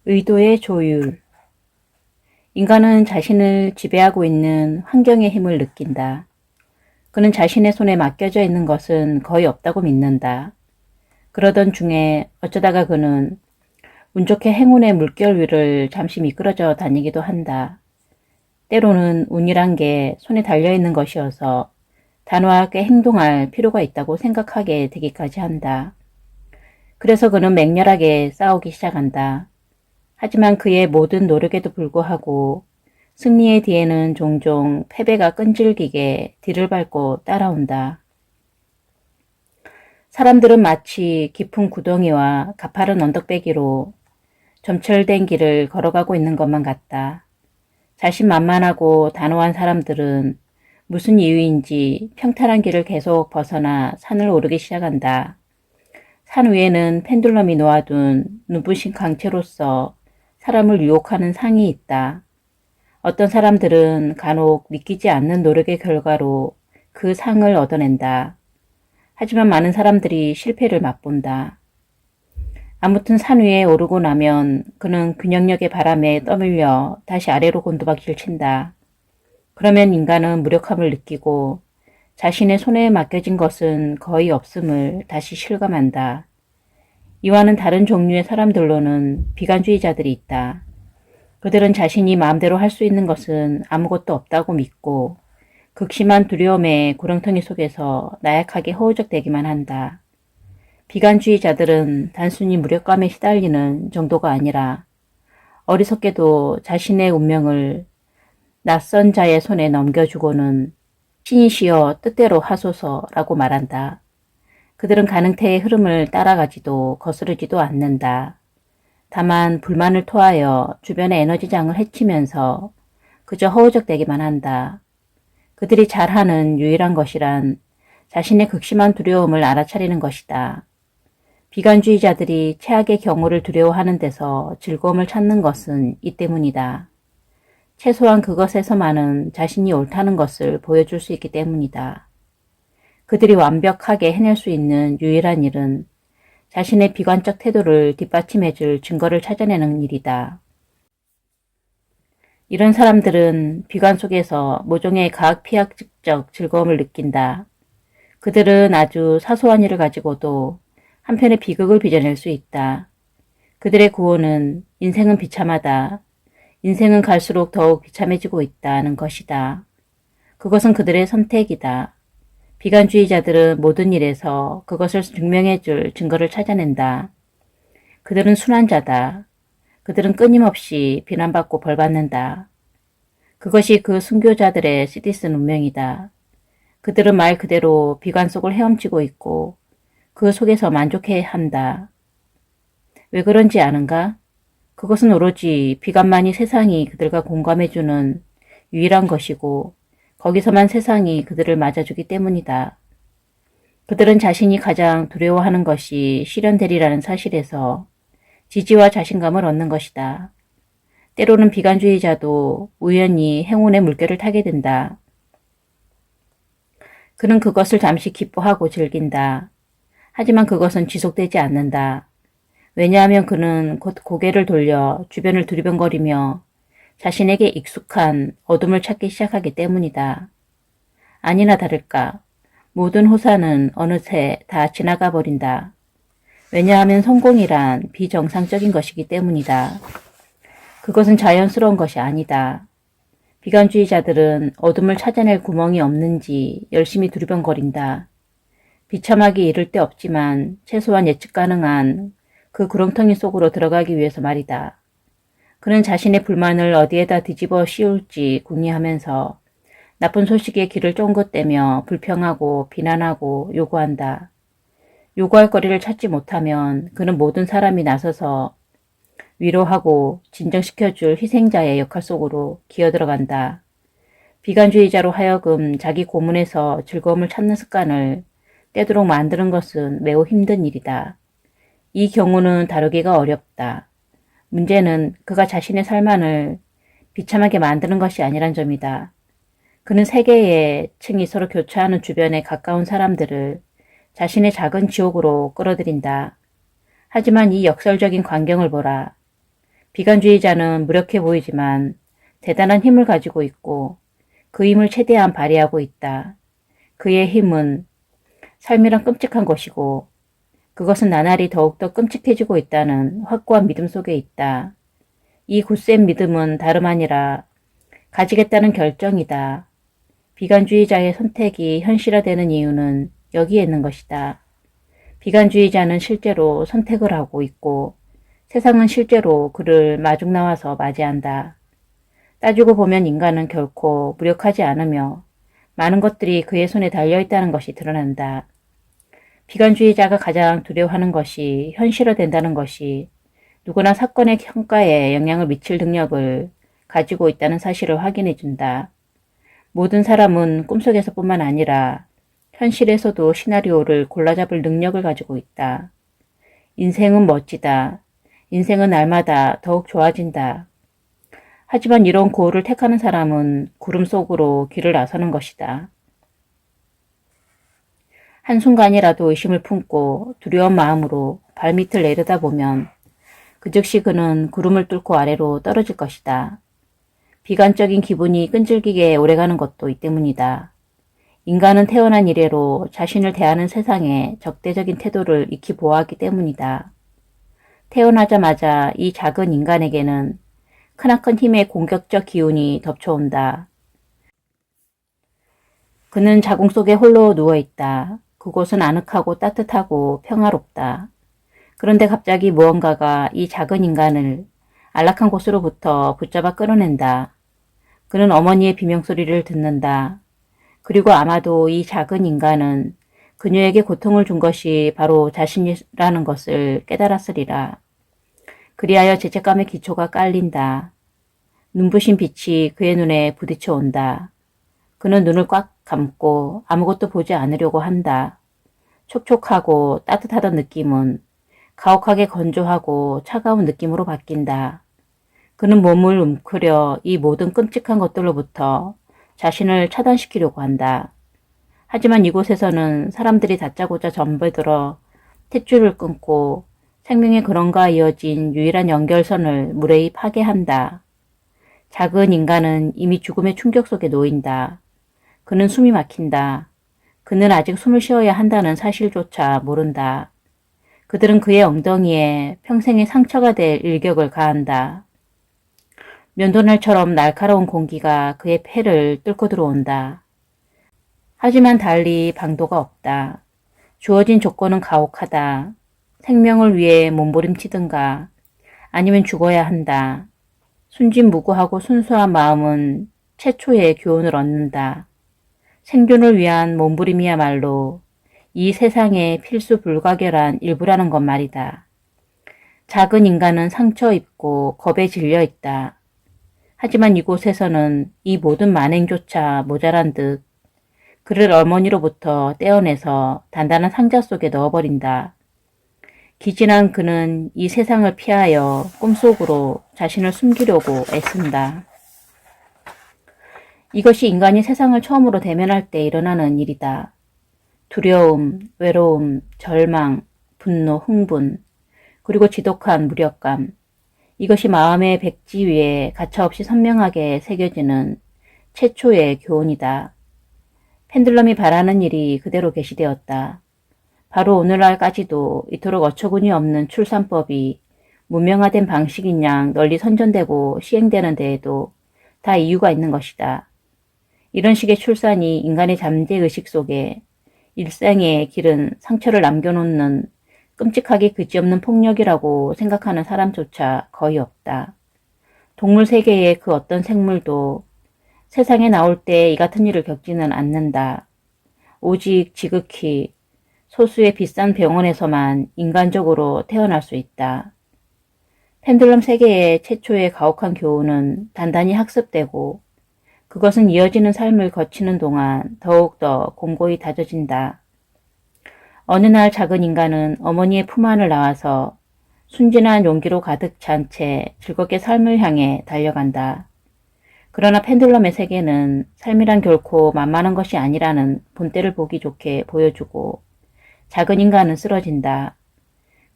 의도의 조율. 인간은 자신을 지배하고 있는 환경의 힘을 느낀다. 그는 자신의 손에 맡겨져 있는 것은 거의 없다고 믿는다. 그러던 중에 어쩌다가 그는 운 좋게 행운의 물결 위를 잠시 미끄러져 다니기도 한다. 때로는 운이란 게 손에 달려있는 것이어서 단호하게 행동할 필요가 있다고 생각하게 되기까지 한다. 그래서 그는 맹렬하게 싸우기 시작한다. 하지만 그의 모든 노력에도 불구하고 승리의 뒤에는 종종 패배가 끈질기게 뒤를 밟고 따라온다. 사람들은 마치 깊은 구덩이와 가파른 언덕배기로 점철된 길을 걸어가고 있는 것만 같다. 자신만만하고 단호한 사람들은 무슨 이유인지 평탄한 길을 계속 벗어나 산을 오르기 시작한다. 산 위에는 펜듈럼이 놓아둔 눈부신 광채로서 사람을 유혹하는 상이 있다. 어떤 사람들은 간혹 믿기지 않는 노력의 결과로 그 상을 얻어낸다. 하지만 많은 사람들이 실패를 맛본다. 아무튼 산 위에 오르고 나면 그는 균형력의 바람에 떠밀려 다시 아래로 곤두박질 친다. 그러면 인간은 무력함을 느끼고 자신의 손에 맡겨진 것은 거의 없음을 다시 실감한다. 이와는 다른 종류의 사람들로는 비관주의자들이 있다. 그들은 자신이 마음대로 할 수 있는 것은 아무것도 없다고 믿고 극심한 두려움의 구렁텅이 속에서 나약하게 허우적대기만 한다. 비관주의자들은 단순히 무력감에 시달리는 정도가 아니라 어리석게도 자신의 운명을 낯선 자의 손에 넘겨주고는 신이시여 뜻대로 하소서라고 말한다. 그들은 가능태의 흐름을 따라가지도 거스르지도 않는다. 다만 불만을 토하여 주변의 에너지장을 해치면서 그저 허우적대기만 한다. 그들이 잘하는 유일한 것이란 자신의 극심한 두려움을 알아차리는 것이다. 비관주의자들이 최악의 경우를 두려워하는 데서 즐거움을 찾는 것은 이 때문이다. 최소한 그것에서만은 자신이 옳다는 것을 보여줄 수 있기 때문이다. 그들이 완벽하게 해낼 수 있는 유일한 일은 자신의 비관적 태도를 뒷받침해줄 증거를 찾아내는 일이다. 이런 사람들은 비관 속에서 모종의 과학피학적 즐거움을 느낀다. 그들은 아주 사소한 일을 가지고도 한편의 비극을 빚어낼 수 있다. 그들의 구호는 인생은 비참하다. 인생은 갈수록 더욱 비참해지고 있다는 것이다. 그것은 그들의 선택이다. 비관주의자들은 모든 일에서 그것을 증명해줄 증거를 찾아낸다. 그들은 순한 자다. 그들은 끊임없이 비난받고 벌받는다. 그것이 그 순교자들의 쓰디쓴 운명이다. 그들은 말 그대로 비관 속을 헤엄치고 있고 그 속에서 만족해 한다. 왜 그런지 아는가? 그것은 오로지 비관만이 세상이 그들과 공감해주는 유일한 것이고 거기서만 세상이 그들을 맞아주기 때문이다. 그들은 자신이 가장 두려워하는 것이 실현되리라는 사실에서 지지와 자신감을 얻는 것이다. 때로는 비관주의자도 우연히 행운의 물결을 타게 된다. 그는 그것을 잠시 기뻐하고 즐긴다. 하지만 그것은 지속되지 않는다. 왜냐하면 그는 곧 고개를 돌려 주변을 두리번거리며 자신에게 익숙한 어둠을 찾기 시작하기 때문이다. 아니나 다를까 모든 호사는 어느새 다 지나가 버린다. 왜냐하면 성공이란 비정상적인 것이기 때문이다. 그것은 자연스러운 것이 아니다. 비관주의자들은 어둠을 찾아낼 구멍이 없는지 열심히 두리번거린다. 비참하기 이를 데 없지만 최소한 예측 가능한 그 구렁텅이 속으로 들어가기 위해서 말이다. 그는 자신의 불만을 어디에다 뒤집어 씌울지 궁리하면서 나쁜 소식에 귀를 쫑긋대며 불평하고 비난하고 요구한다. 요구할 거리를 찾지 못하면 그는 모든 사람이 나서서 위로하고 진정시켜줄 희생자의 역할 속으로 기어들어간다. 비관주의자로 하여금 자기 고문에서 즐거움을 찾는 습관을 떼도록 만드는 것은 매우 힘든 일이다. 이 경우는 다루기가 어렵다. 문제는 그가 자신의 삶안을 비참하게 만드는 것이 아니란 점이다. 그는 세 개의 층이 서로 교차하는 주변에 가까운 사람들을 자신의 작은 지옥으로 끌어들인다. 하지만 이 역설적인 광경을 보라. 비관주의자는 무력해 보이지만 대단한 힘을 가지고 있고 그 힘을 최대한 발휘하고 있다. 그의 힘은 삶이란 끔찍한 것이고 그것은 나날이 더욱더 끔찍해지고 있다는 확고한 믿음 속에 있다. 이 굳센 믿음은 다름 아니라 가지겠다는 결정이다. 비관주의자의 선택이 현실화되는 이유는 여기에 있는 것이다. 비관주의자는 실제로 선택을 하고 있고 세상은 실제로 그를 마중 나와서 맞이한다. 따지고 보면 인간은 결코 무력하지 않으며 많은 것들이 그의 손에 달려있다는 것이 드러난다. 비관주의자가 가장 두려워하는 것이 현실화된다는 것이 누구나 사건의 평가에 영향을 미칠 능력을 가지고 있다는 사실을 확인해준다. 모든 사람은 꿈속에서뿐만 아니라 현실에서도 시나리오를 골라잡을 능력을 가지고 있다. 인생은 멋지다. 인생은 날마다 더욱 좋아진다. 하지만 이런 고를 택하는 사람은 구름 속으로 길을 나서는 것이다. 한순간이라도 의심을 품고 두려운 마음으로 발밑을 내려다보면 그 즉시 그는 구름을 뚫고 아래로 떨어질 것이다. 비관적인 기분이 끈질기게 오래가는 것도 이 때문이다. 인간은 태어난 이래로 자신을 대하는 세상에 적대적인 태도를 익히 보호하기 때문이다. 태어나자마자 이 작은 인간에게는 크나큰 힘의 공격적 기운이 덮쳐온다. 그는 자궁 속에 홀로 누워있다. 그곳은 아늑하고 따뜻하고 평화롭다. 그런데 갑자기 무언가가 이 작은 인간을 안락한 곳으로부터 붙잡아 끌어낸다. 그는 어머니의 비명소리를 듣는다. 그리고 아마도 이 작은 인간은 그녀에게 고통을 준 것이 바로 자신이라는 것을 깨달았으리라. 그리하여 죄책감의 기초가 깔린다. 눈부신 빛이 그의 눈에 부딪혀 온다. 그는 눈을 꽉 감고 아무것도 보지 않으려고 한다. 촉촉하고 따뜻하던 느낌은 가혹하게 건조하고 차가운 느낌으로 바뀐다. 그는 몸을 움크려 이 모든 끔찍한 것들로부터 자신을 차단시키려고 한다. 하지만 이곳에서는 사람들이 다짜고짜 전배들어 탯줄을 끊고 생명의 근원과 이어진 유일한 연결선을 무례히 파괴한다. 작은 인간은 이미 죽음의 충격 속에 놓인다. 그는 숨이 막힌다. 그는 아직 숨을 쉬어야 한다는 사실조차 모른다. 그들은 그의 엉덩이에 평생의 상처가 될 일격을 가한다. 면도날처럼 날카로운 공기가 그의 폐를 뚫고 들어온다. 하지만 달리 방도가 없다. 주어진 조건은 가혹하다. 생명을 위해 몸부림치든가 아니면 죽어야 한다. 순진무구하고 순수한 마음은 최초의 교훈을 얻는다. 생존을 위한 몸부림이야말로 이 세상의 필수 불가결한 일부라는 것 말이다. 작은 인간은 상처 입고 겁에 질려 있다. 하지만 이곳에서는 이 모든 만행조차 모자란 듯 그를 어머니로부터 떼어내서 단단한 상자 속에 넣어버린다. 기진한 그는 이 세상을 피하여 꿈속으로 자신을 숨기려고 애쓴다. 이것이 인간이 세상을 처음으로 대면할 때 일어나는 일이다. 두려움, 외로움, 절망, 분노, 흥분, 그리고 지독한 무력감. 이것이 마음의 백지 위에 가차없이 선명하게 새겨지는 최초의 교훈이다. 펜들럼이 바라는 일이 그대로 게시되었다. 바로 오늘날까지도 이토록 어처구니 없는 출산법이 문명화된 방식인 양 널리 선전되고 시행되는 데에도 다 이유가 있는 것이다. 이런 식의 출산이 인간의 잠재의식 속에 일생의 길은 상처를 남겨놓는 끔찍하게 그지없는 폭력이라고 생각하는 사람조차 거의 없다. 동물 세계의 그 어떤 생물도 세상에 나올 때 이 같은 일을 겪지는 않는다. 오직 지극히 소수의 비싼 병원에서만 인간적으로 태어날 수 있다. 펜들럼 세계의 최초의 가혹한 교훈은 단단히 학습되고 그것은 이어지는 삶을 거치는 동안 더욱더 공고히 다져진다. 어느 날 작은 인간은 어머니의 품 안을 나와서 순진한 용기로 가득 찬 채 즐겁게 삶을 향해 달려간다. 그러나 펜들럼의 세계는 삶이란 결코 만만한 것이 아니라는 본때를 보기 좋게 보여주고 작은 인간은 쓰러진다.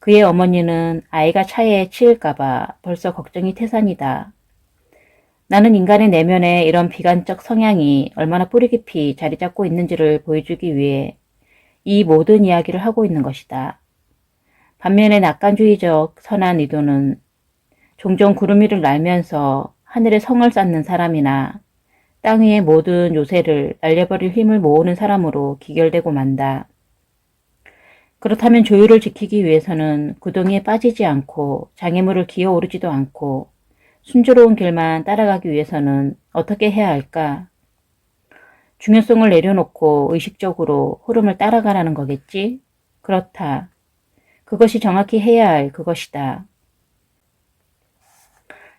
그의 어머니는 아이가 차에 치일까봐 벌써 걱정이 태산이다. 나는 인간의 내면에 이런 비관적 성향이 얼마나 뿌리 깊이 자리 잡고 있는지를 보여주기 위해 이 모든 이야기를 하고 있는 것이다. 반면에 낙관주의적 선한 의도는 종종 구름 위를 날면서 하늘에 성을 쌓는 사람이나 땅 위의 모든 요새를 날려버릴 힘을 모으는 사람으로 기결되고 만다. 그렇다면 조율을 지키기 위해서는 구덩이에 빠지지 않고 장애물을 기어오르지도 않고 순조로운 길만 따라가기 위해서는 어떻게 해야 할까? 중요성을 내려놓고 의식적으로 흐름을 따라가라는 거겠지? 그렇다. 그것이 정확히 해야 할 그것이다.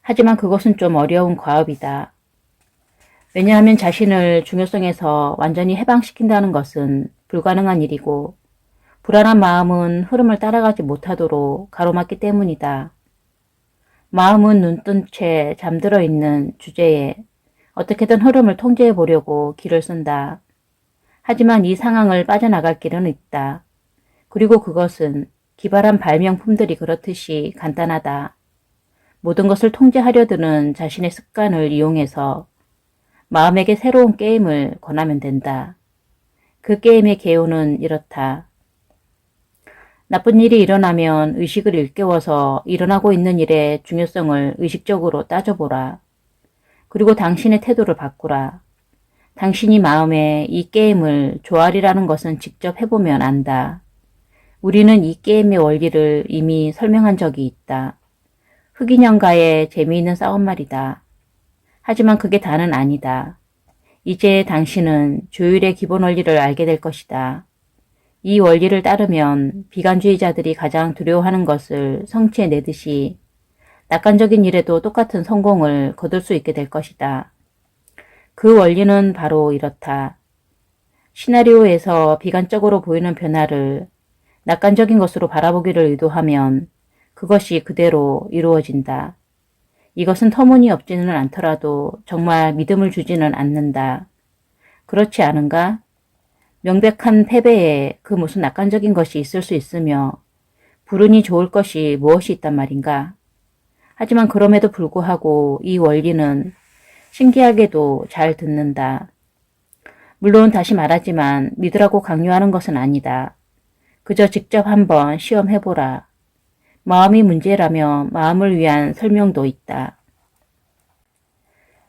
하지만 그것은 좀 어려운 과업이다. 왜냐하면 자신을 중요성에서 완전히 해방시킨다는 것은 불가능한 일이고 불안한 마음은 흐름을 따라가지 못하도록 가로막기 때문이다. 마음은 눈뜬 채 잠들어 있는 주제에 어떻게든 흐름을 통제해 보려고 길을 쓴다. 하지만 이 상황을 빠져나갈 길은 있다. 그리고 그것은 기발한 발명품들이 그렇듯이 간단하다. 모든 것을 통제하려 드는 자신의 습관을 이용해서 마음에게 새로운 게임을 권하면 된다. 그 게임의 개요는 이렇다. 나쁜 일이 일어나면 의식을 일깨워서 일어나고 있는 일의 중요성을 의식적으로 따져보라. 그리고 당신의 태도를 바꾸라. 당신이 마음에 이 게임을 좋아하리라는 것은 직접 해보면 안다. 우리는 이 게임의 원리를 이미 설명한 적이 있다. 흑인형과의 재미있는 싸움 말이다. 하지만 그게 다는 아니다. 이제 당신은 조율의 기본 원리를 알게 될 것이다. 이 원리를 따르면 비관주의자들이 가장 두려워하는 것을 성취해내듯이 낙관적인 일에도 똑같은 성공을 거둘 수 있게 될 것이다. 그 원리는 바로 이렇다. 시나리오에서 비관적으로 보이는 변화를 낙관적인 것으로 바라보기를 의도하면 그것이 그대로 이루어진다. 이것은 터무니없지는 않더라도 정말 믿음을 주지는 않는다. 그렇지 않은가? 명백한 패배에 그 무슨 낙관적인 것이 있을 수 있으며 부르니 좋을 것이 무엇이 있단 말인가? 하지만 그럼에도 불구하고 이 원리는 신기하게도 잘 듣는다. 물론 다시 말하지만 믿으라고 강요하는 것은 아니다. 그저 직접 한번 시험해보라. 마음이 문제라며 마음을 위한 설명도 있다.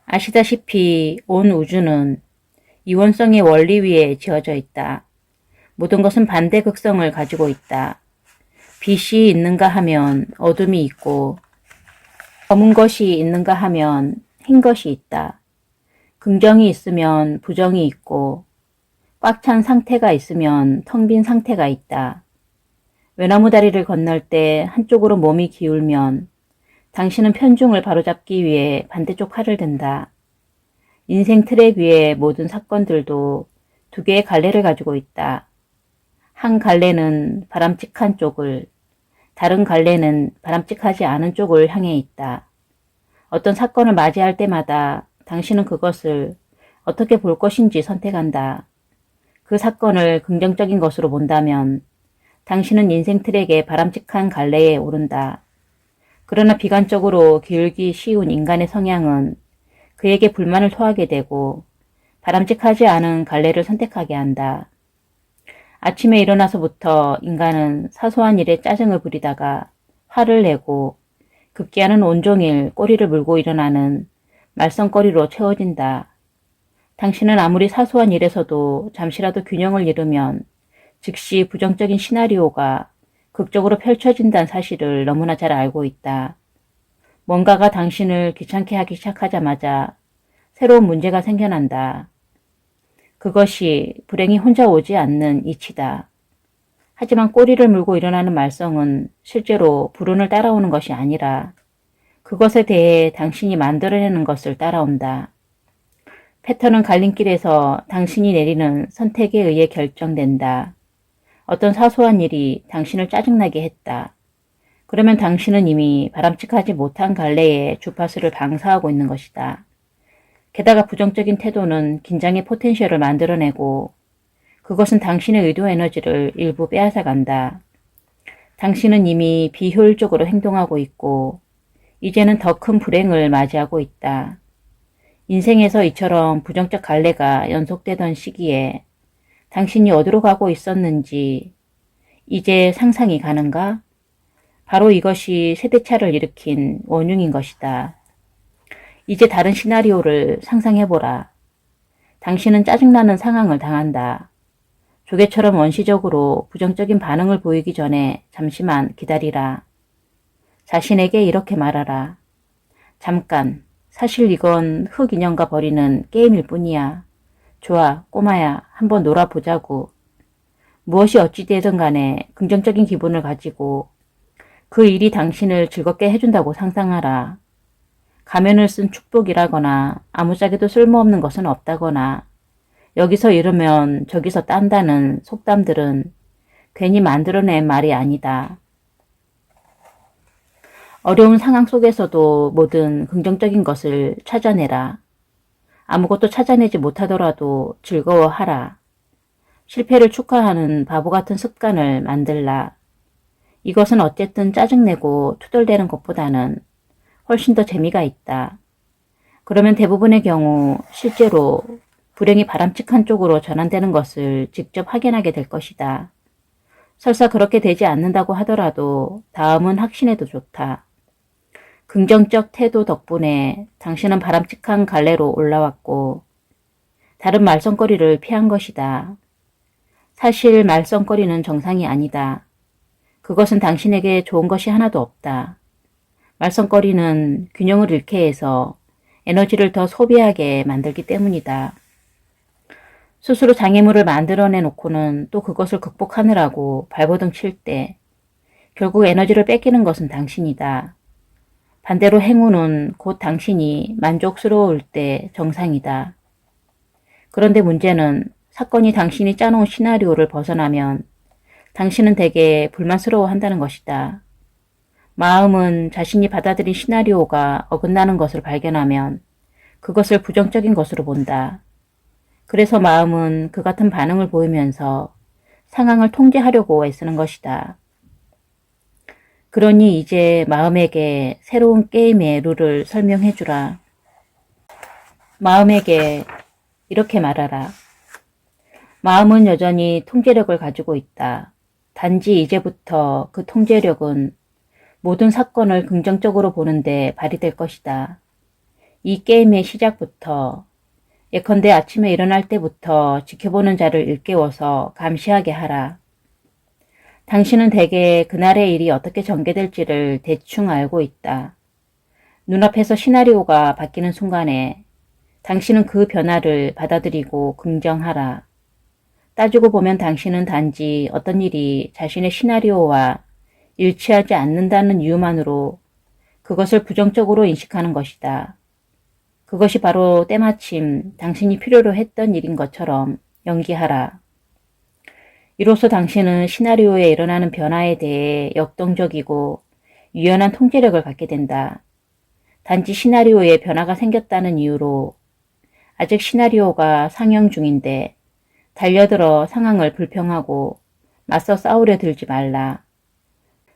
아시다시피 온 우주는 이원성의 원리 위에 지어져 있다. 모든 것은 반대극성을 가지고 있다. 빛이 있는가 하면 어둠이 있고 검은 것이 있는가 하면 흰 것이 있다. 긍정이 있으면 부정이 있고 꽉 찬 상태가 있으면 텅 빈 상태가 있다. 외나무 다리를 건널 때 한쪽으로 몸이 기울면 당신은 편중을 바로잡기 위해 반대쪽 팔을 든다. 인생 트랙 위의 모든 사건들도 두 개의 갈래를 가지고 있다. 한 갈래는 바람직한 쪽을, 다른 갈래는 바람직하지 않은 쪽을 향해 있다. 어떤 사건을 맞이할 때마다 당신은 그것을 어떻게 볼 것인지 선택한다. 그 사건을 긍정적인 것으로 본다면 당신은 인생 트랙의 바람직한 갈래에 오른다. 그러나 비관적으로 기울기 쉬운 인간의 성향은 그에게 불만을 토하게 되고 바람직하지 않은 갈래를 선택하게 한다. 아침에 일어나서부터 인간은 사소한 일에 짜증을 부리다가 화를 내고 급기야는 온종일 꼬리를 물고 일어나는 말썽거리로 채워진다. 당신은 아무리 사소한 일에서도 잠시라도 균형을 잃으면 즉시 부정적인 시나리오가 극적으로 펼쳐진다는 사실을 너무나 잘 알고 있다. 뭔가가 당신을 귀찮게 하기 시작하자마자 새로운 문제가 생겨난다. 그것이 불행이 혼자 오지 않는 이치다. 하지만 꼬리를 물고 일어나는 말썽은 실제로 불운을 따라오는 것이 아니라 그것에 대해 당신이 만들어내는 것을 따라온다. 패턴은 갈림길에서 당신이 내리는 선택에 의해 결정된다. 어떤 사소한 일이 당신을 짜증나게 했다. 그러면 당신은 이미 바람직하지 못한 갈래의 주파수를 방사하고 있는 것이다. 게다가 부정적인 태도는 긴장의 포텐셜을 만들어내고 그것은 당신의 의도 에너지를 일부 빼앗아간다. 당신은 이미 비효율적으로 행동하고 있고 이제는 더 큰 불행을 맞이하고 있다. 인생에서 이처럼 부정적 갈래가 연속되던 시기에 당신이 어디로 가고 있었는지 이제 상상이 가는가? 바로 이것이 세대차를 일으킨 원흉인 것이다. 이제 다른 시나리오를 상상해보라. 당신은 짜증나는 상황을 당한다. 조개처럼 원시적으로 부정적인 반응을 보이기 전에 잠시만 기다리라. 자신에게 이렇게 말하라. 잠깐, 사실 이건 흑인형과 벌이는 게임일 뿐이야. 좋아, 꼬마야, 한번 놀아보자고. 무엇이 어찌되든 간에 긍정적인 기분을 가지고 그 일이 당신을 즐겁게 해준다고 상상하라. 가면을 쓴 축복이라거나 아무짝에도 쓸모없는 것은 없다거나 여기서 이러면 저기서 딴다는 속담들은 괜히 만들어낸 말이 아니다. 어려운 상황 속에서도 뭐든 긍정적인 것을 찾아내라. 아무것도 찾아내지 못하더라도 즐거워하라. 실패를 축하하는 바보 같은 습관을 만들라. 이것은 어쨌든 짜증내고 투덜대는 것보다는 훨씬 더 재미가 있다. 그러면 대부분의 경우 실제로 불행이 바람직한 쪽으로 전환되는 것을 직접 확인하게 될 것이다. 설사 그렇게 되지 않는다고 하더라도 다음은 확신해도 좋다. 긍정적 태도 덕분에 당신은 바람직한 갈래로 올라왔고 다른 말썽거리를 피한 것이다. 사실 말썽거리는 정상이 아니다. 그것은 당신에게 좋은 것이 하나도 없다. 말썽거리는 균형을 잃게 해서 에너지를 더 소비하게 만들기 때문이다. 스스로 장애물을 만들어내 놓고는 또 그것을 극복하느라고 발버둥 칠 때 결국 에너지를 뺏기는 것은 당신이다. 반대로 행운은 곧 당신이 만족스러울 때 정상이다. 그런데 문제는 사건이 당신이 짜놓은 시나리오를 벗어나면 당신은 대개 불만스러워한다는 것이다. 마음은 자신이 받아들인 시나리오가 어긋나는 것을 발견하면 그것을 부정적인 것으로 본다. 그래서 마음은 그 같은 반응을 보이면서 상황을 통제하려고 애쓰는 것이다. 그러니 이제 마음에게 새로운 게임의 룰을 설명해 주라. 마음에게 이렇게 말하라. 마음은 여전히 통제력을 가지고 있다. 단지 이제부터 그 통제력은 모든 사건을 긍정적으로 보는데 발휘될 것이다. 이 게임의 시작부터 예컨대 아침에 일어날 때부터 지켜보는 자를 일깨워서 감시하게 하라. 당신은 대개 그날의 일이 어떻게 전개될지를 대충 알고 있다. 눈앞에서 시나리오가 바뀌는 순간에 당신은 그 변화를 받아들이고 긍정하라. 따지고 보면 당신은 단지 어떤 일이 자신의 시나리오와 일치하지 않는다는 이유만으로 그것을 부정적으로 인식하는 것이다. 그것이 바로 때마침 당신이 필요로 했던 일인 것처럼 연기하라. 이로써 당신은 시나리오에 일어나는 변화에 대해 역동적이고 유연한 통제력을 갖게 된다. 단지 시나리오에 변화가 생겼다는 이유로 아직 시나리오가 상영 중인데 달려들어 상황을 불평하고 맞서 싸우려 들지 말라.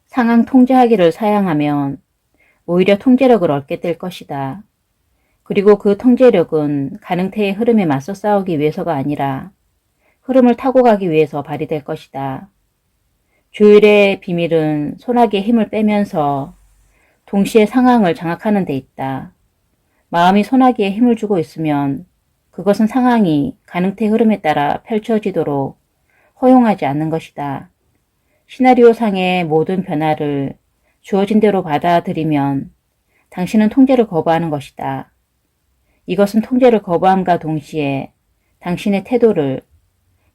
상황 통제하기를 사양하면 오히려 통제력을 얻게 될 것이다. 그리고 그 통제력은 가능태의 흐름에 맞서 싸우기 위해서가 아니라 흐름을 타고 가기 위해서 발휘될 것이다. 조율의 비밀은 소나기에 힘을 빼면서 동시에 상황을 장악하는 데 있다. 마음이 소나기에 힘을 주고 있으면 그것은 상황이 가능태 흐름에 따라 펼쳐지도록 허용하지 않는 것이다. 시나리오상의 모든 변화를 주어진 대로 받아들이면 당신은 통제를 거부하는 것이다. 이것은 통제를 거부함과 동시에 당신의 태도를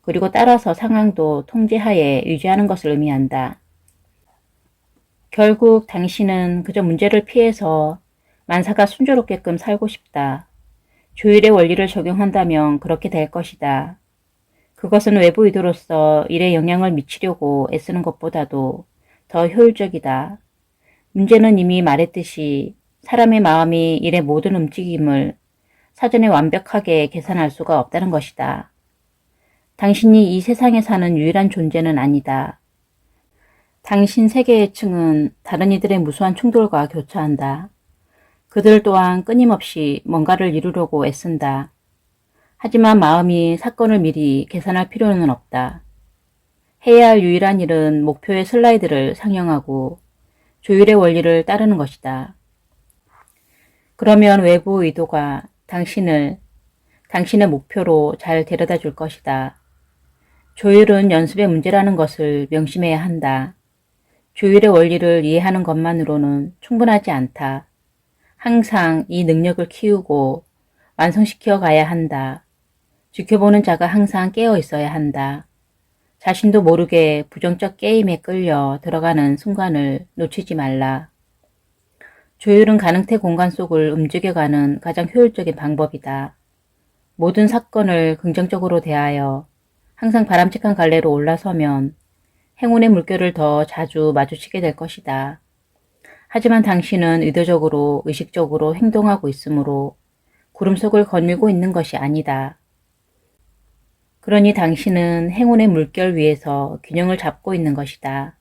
그리고 따라서 상황도 통제하에 유지하는 것을 의미한다. 결국 당신은 그저 문제를 피해서 만사가 순조롭게끔 살고 싶다. 조율의 원리를 적용한다면 그렇게 될 것이다. 그것은 외부 의도로서 일에 영향을 미치려고 애쓰는 것보다도 더 효율적이다. 문제는 이미 말했듯이 사람의 마음이 일의 모든 움직임을 사전에 완벽하게 계산할 수가 없다는 것이다. 당신이 이 세상에 사는 유일한 존재는 아니다. 당신 세계의 층은 다른 이들의 무수한 충돌과 교차한다. 그들 또한 끊임없이 뭔가를 이루려고 애쓴다. 하지만 마음이 사건을 미리 계산할 필요는 없다. 해야 할 유일한 일은 목표의 슬라이드를 상영하고 조율의 원리를 따르는 것이다. 그러면 외부 의도가 당신의 목표로 잘 데려다 줄 것이다. 조율은 연습의 문제라는 것을 명심해야 한다. 조율의 원리를 이해하는 것만으로는 충분하지 않다. 항상 이 능력을 키우고 완성시켜 가야 한다. 지켜보는 자가 항상 깨어 있어야 한다. 자신도 모르게 부정적 게임에 끌려 들어가는 순간을 놓치지 말라. 조율은 가능태 공간 속을 움직여가는 가장 효율적인 방법이다. 모든 사건을 긍정적으로 대하여 항상 바람직한 갈래로 올라서면 행운의 물결을 더 자주 마주치게 될 것이다. 하지만 당신은 의도적으로 의식적으로 행동하고 있으므로 구름 속을 거닐고 있는 것이 아니다. 그러니 당신은 행운의 물결 위에서 균형을 잡고 있는 것이다.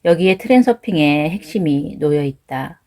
여기에 트랜서핑의 핵심이 놓여 있다.